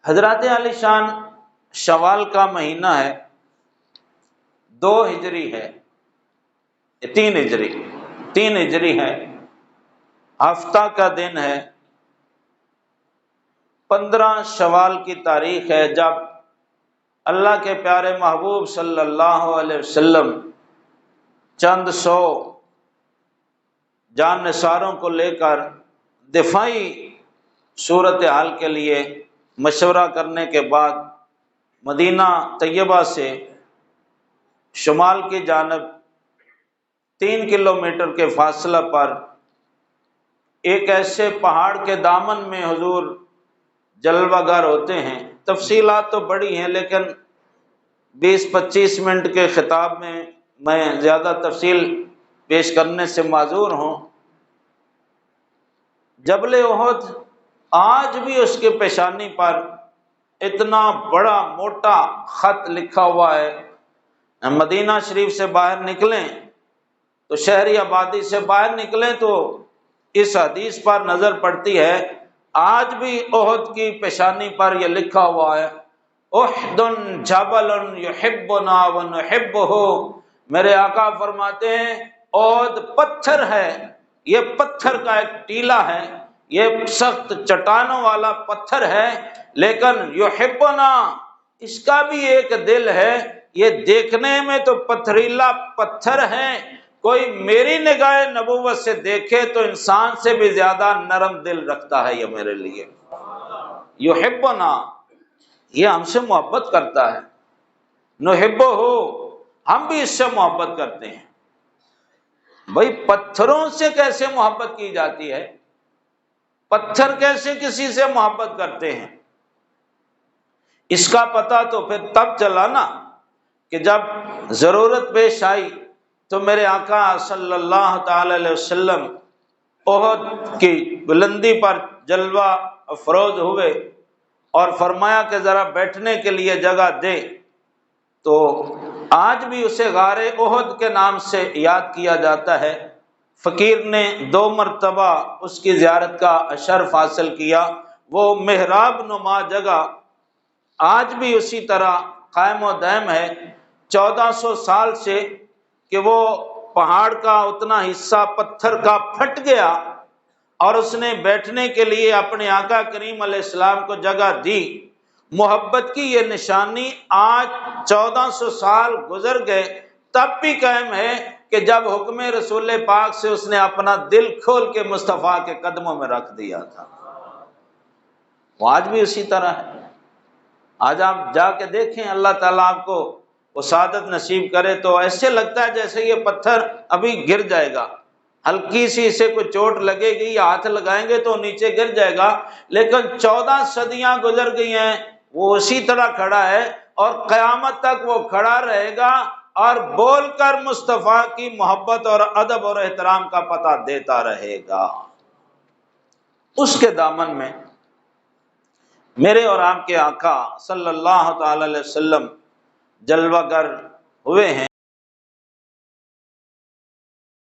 حضرات عالی شان شوال کا مہینہ ہے، 2 ہجری ہے، 3 ہجری ہے، ہفتہ کا دن ہے، 15 شوال کی تاریخ ہے جب اللہ کے پیارے محبوب صلی اللہ علیہ وسلم چند سو جان نثاروں کو لے کر دفاعی صورتحال کے لیے مشورہ کرنے کے بعد مدینہ طیبہ سے شمال کی جانب 3 کلومیٹر کے فاصلہ پر ایک ایسے پہاڑ کے دامن میں حضور جلوہ گر ہوتے ہیں۔ تفصیلات تو بڑی ہیں لیکن 20-25 منٹ کے خطاب میں زیادہ تفصیل پیش کرنے سے معذور ہوں۔ جبل احد آج بھی اس کے پیشانی پر اتنا بڑا موٹا خط لکھا ہوا ہے۔ مدینہ شریف سے باہر نکلیں تو شہری آبادی سے باہر نکلیں تو اس حدیث پر نظر پڑتی ہے، آج بھی احد کی پیشانی پر یہ لکھا ہوا ہے، احد جبل یحبنا ونحبہ۔ میرے آقا فرماتے ہیں احد پتھر ہے، یہ پتھر کا ایک ٹیلہ ہے، یہ سخت چٹانوں والا پتھر ہے، لیکن یحبنا، اس کا بھی ایک دل ہے۔ یہ دیکھنے میں تو پتھریلا پتھر ہے، کوئی میری نگاہ نبوت سے دیکھے تو انسان سے بھی زیادہ نرم دل رکھتا ہے یہ میرے لیے۔ یحبنا، یہ ہم سے محبت کرتا ہے، نحبہ، ہم بھی اس سے محبت کرتے ہیں۔ بھئی پتھروں سے کیسے محبت کی جاتی ہے؟ پتھر کیسے کسی سے محبت کرتے ہیں؟ اس کا پتہ تو پھر تب چلا نا کہ جب ضرورت پیش آئی تو میرے آقا صلی اللہ تعالی علیہ وسلم احد کی بلندی پر جلوہ افروز ہوئے اور فرمایا کہ ذرا بیٹھنے کے لیے جگہ دے، تو آج بھی اسے غار احد کے نام سے یاد کیا جاتا ہے۔ فقیر نے 2 مرتبہ اس کی زیارت کا شرف حاصل کیا۔ وہ محراب نما جگہ آج بھی اسی طرح قائم و دائم ہے۔ 1400 سال سے کہ وہ پہاڑ کا اتنا حصہ پتھر کا پھٹ گیا اور اس نے بیٹھنے کے لیے اپنے آقا کریم علیہ السلام کو جگہ دی۔ محبت کی یہ نشانی آج 1400 سال گزر گئے تب بھی قائم ہے کہ جب حکم رسول پاک سے اس نے اپنا دل کھول کے مصطفیٰ کے قدموں میں رکھ دیا تھا۔ وہ آج بھی اسی طرح ہے۔ آج آپ جا کے دیکھیں، اللہ تعالیٰ آپ کو وہ سعادت نصیب کرے تو ایسے لگتا ہے جیسے یہ پتھر ابھی گر جائے گا، ہلکی سی اسے کوئی چوٹ لگے گی یا ہاتھ لگائیں گے تو نیچے گر جائے گا، لیکن 14 صدیاں گزر گئی ہیں وہ اسی طرح کھڑا ہے اور قیامت تک وہ کھڑا رہے گا اور بول کر مصطفیٰ کی محبت اور ادب اور احترام کا پتہ دیتا رہے گا۔ اس کے دامن میں میرے اور آپ کے آقا صلی اللہ تعالی علیہ وسلم جلوہ گر ہوئے ہیں۔